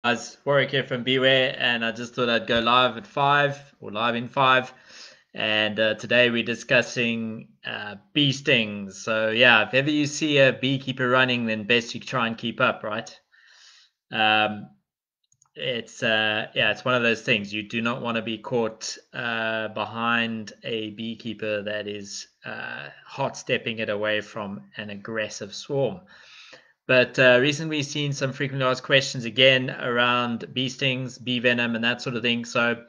Guys, Warwick here from Beware, and I just thought I'd go live at 5 or live in 5. And today we're discussing bee stings. So, yeah, if ever you see a beekeeper running, then best you try and keep up, right? Um, it's one of those things. You do not want to be caught behind a beekeeper that is hot stepping it away from an aggressive swarm. But recently, we've seen some frequently asked questions again around bee stings, bee venom, and that sort of thing. So,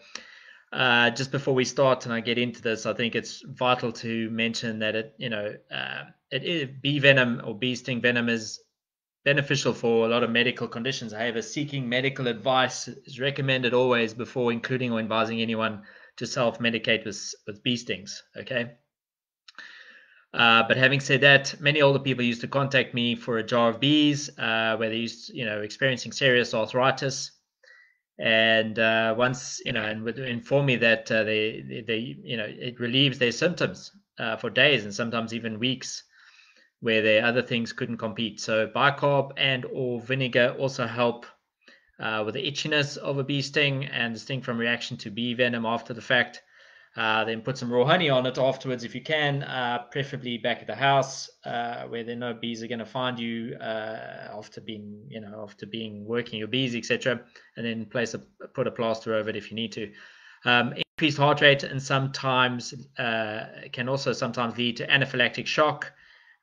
just before we start and I get into this, I think it's vital to mention that it is bee venom or bee sting venom is beneficial for a lot of medical conditions. However, seeking medical advice is recommended always before including or advising anyone to self-medicate with bee stings. Okay. But having said that, many older people used to contact me for a jar of bees, where they used, experiencing serious arthritis, and once, and would inform me that it relieves their symptoms for days and sometimes even weeks, where their other things couldn't compete. So bicarb and or vinegar also help with the itchiness of a bee sting and the sting from reaction to bee venom after the fact. Then put some raw honey on it afterwards if you can, preferably back at the house where there no bees are going to find you after being working your bees, etc. And then put a plaster over it if you need to. Increased heart rate and sometimes can also sometimes lead to anaphylactic shock.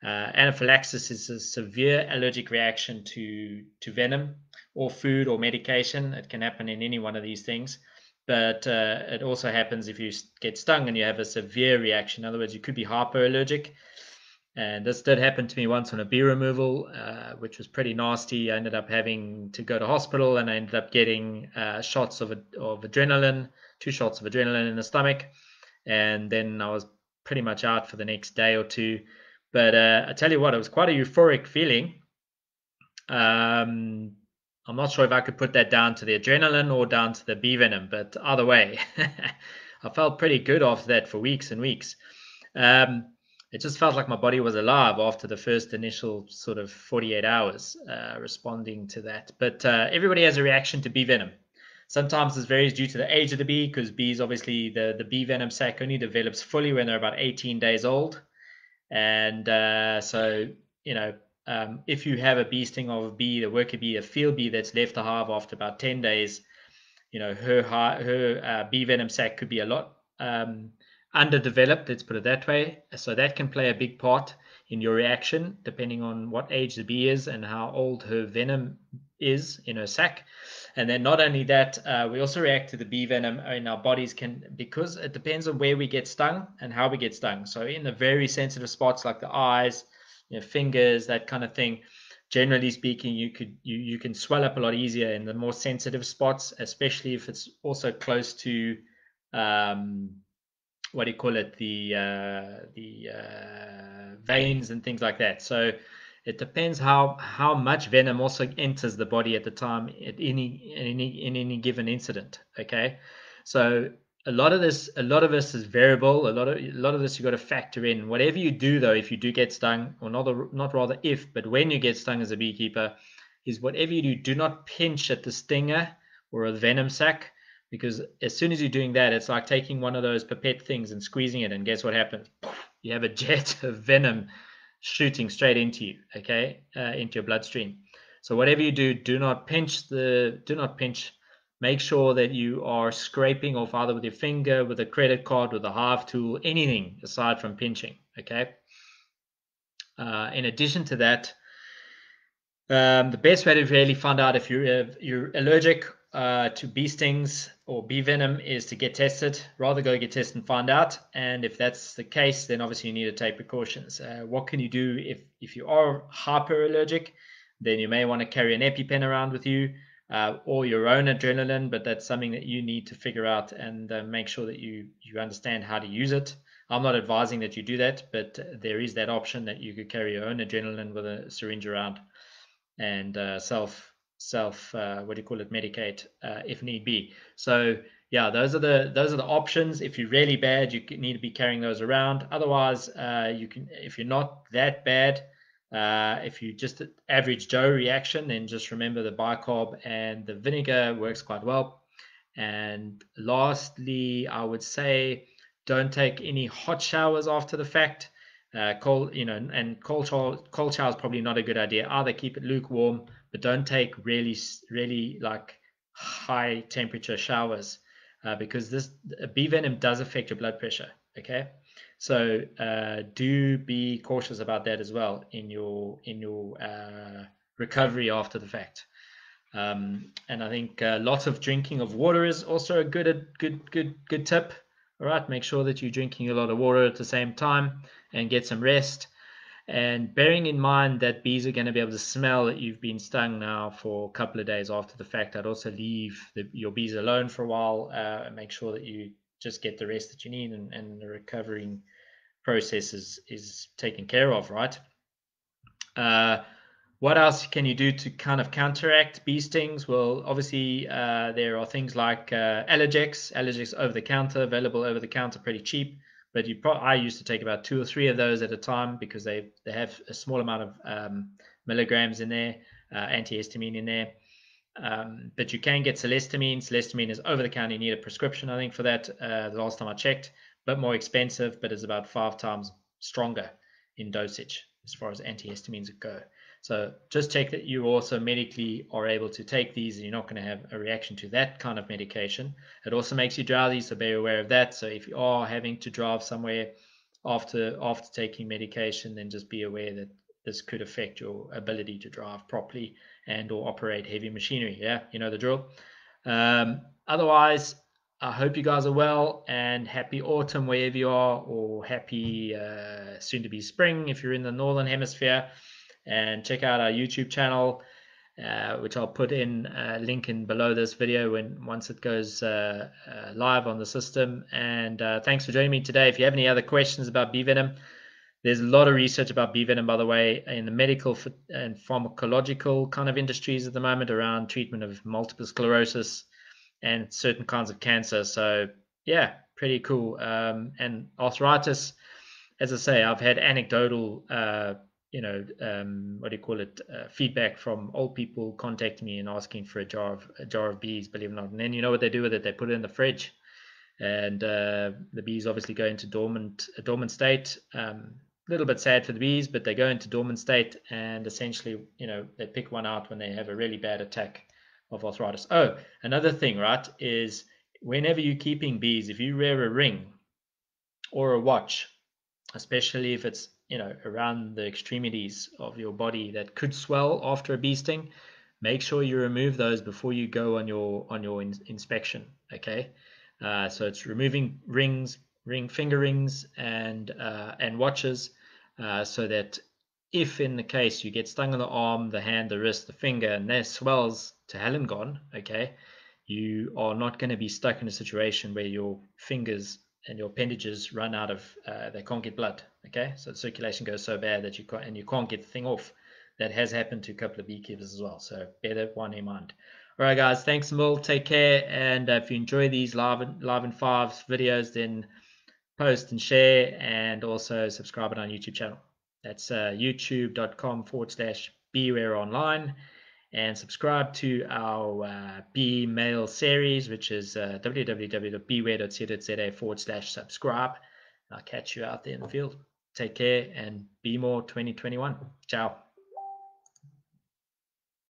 Anaphylaxis is a severe allergic reaction to venom or food or medication. It can happen in any one of these things, but it also happens if you get stung and you have a severe reaction. In other words, you could be hyper-allergic. And this did happen to me once on a bee removal, which was pretty nasty. I ended up having to go to hospital, and I ended up getting shots of adrenaline, 2 shots of adrenaline in the stomach, and then I was pretty much out for the next day or two. But I tell you what, it was quite a euphoric feeling. Um, I'm not sure if I could put that down to the adrenaline or down to the bee venom, but either way, I felt pretty good after that for weeks and weeks. Um, it just felt like my body was alive after the first initial sort of 48 hours responding to that. But everybody has a reaction to bee venom. Sometimes this varies due to the age of the bee, because bees, obviously, the bee venom sac only develops fully when they're about 18 days old. And so, you know, if you have a bee sting of a bee, a worker bee, a field bee that's left the hive after about 10 days, her bee venom sac could be a lot underdeveloped, let's put it that way. So that can play a big part in your reaction, depending on what age the bee is and how old her venom is in her sac. And then not only that, we also react to the bee venom in our bodies because it depends on where we get stung and how we get stung. So in the very sensitive spots like the eyes, fingers, that kind of thing, generally speaking, you can swell up a lot easier in the more sensitive spots, especially if it's also close to um, what do you call it, the veins and things like that. So it depends how much venom also enters the body at the time at any given incident. Okay, so a lot of this is variable. A lot of this you got to factor in. Whatever you do though, if you do get stung, or not rather if, but when you get stung as a beekeeper, is whatever you do not pinch at the stinger or a venom sac, because as soon as you're doing that, it's like taking one of those pipette things and squeezing it, and guess what happens? You have a jet of venom shooting straight into you, okay, into your bloodstream. So whatever you do, do not pinch. Make sure that you are scraping off either with your finger, with a credit card, with a hive tool, anything aside from pinching, okay. In addition to that, the best way to really find out if you're allergic to bee stings or bee venom is to get tested. Rather go get tested and find out. And if that's the case, then obviously you need to take precautions. What can you do if you are hyper allergic? Then you may want to carry an EpiPen around with you, or your own adrenaline, but that's something that you need to figure out and make sure that you understand how to use it. I'm not advising that you do that, but there is that option that you could carry your own adrenaline with a syringe around and self what do you call it, medicate if need be. So yeah, those are the options. If you're really bad, you need to be carrying those around. Otherwise, you can, if you're not that bad, If you just average Joe reaction, then just remember the bicarb and the vinegar works quite well. And lastly, I would say don't take any hot showers after the fact. Cold, and cold shower is probably not a good idea either. Keep it lukewarm, but don't take really like high temperature showers, because this bee venom does affect your blood pressure. Okay, so do be cautious about that as well in your recovery after the fact. And I think lots of drinking of water is also a good tip. All right, make sure that you're drinking a lot of water at the same time and get some rest. And bearing in mind that bees are going to be able to smell that you've been stung now for a couple of days after the fact, I'd also leave your bees alone for a while and make sure that you just get the rest that you need, and the recovering process is taken care of, right? What else can you do to kind of counteract bee stings? Well, obviously, there are things like allergics over the counter, available over the counter, pretty cheap. But I used to take about 2 or 3 of those at a time because they have a small amount of milligrams in there, antihistamine in there. But you can get celestamine. Celestamine is over the counter. You need a prescription, I think, for that. The last time I checked, a bit more expensive, but it's about 5 times stronger in dosage as far as antihistamines go. So just check that you also medically are able to take these and you're not going to have a reaction to that kind of medication. It also makes you drowsy, so be aware of that. So if you are having to drive somewhere after taking medication, then just be aware that this could affect your ability to drive properly and or operate heavy machinery. Yeah, you know the drill. Otherwise, I hope you guys are well and happy autumn wherever you are, or happy soon to be spring if you're in the northern hemisphere. And check out our YouTube channel, which I'll put in a link in below this video once it goes live on the system. And thanks for joining me today. If you have any other questions about bee venom, there's a lot of research about bee venom, by the way, in the medical and pharmacological kind of industries at the moment around treatment of multiple sclerosis and certain kinds of cancer. So yeah, pretty cool. And arthritis, as I say, I've had anecdotal, what do you call it, feedback from old people contacting me and asking for a jar of bees, believe it or not. And then you know what they do with it? They put it in the fridge, and the bees obviously go into a dormant state. A little bit sad for the bees, but they go into dormant state, and essentially, they pick one out when they have a really bad attack of arthritis. Oh, another thing, right, is whenever you're keeping bees, if you wear a ring or a watch, especially if it's around the extremities of your body that could swell after a bee sting, make sure you remove those before you go on your inspection. Okay, so it's removing finger rings and watches, so that if in the case you get stung on the arm, the hand, the wrist, the finger, and that swells to hell and gone, okay, you are not going to be stuck in a situation where your fingers and your appendages run out of, they can't get blood. Okay, so the circulation goes so bad that you can't get the thing off. That has happened to a couple of beekeepers as well. So bear that one in mind. All right, guys, thanks a mil. Take care. And if you enjoy these live in fives videos, then post and share, and also subscribe on our YouTube channel. That's youtube.com/beware online. And subscribe to our Bee Mail series, which is www.beware.co.za/subscribe. I'll catch you out there in the field. Take care and be more 2021. Ciao.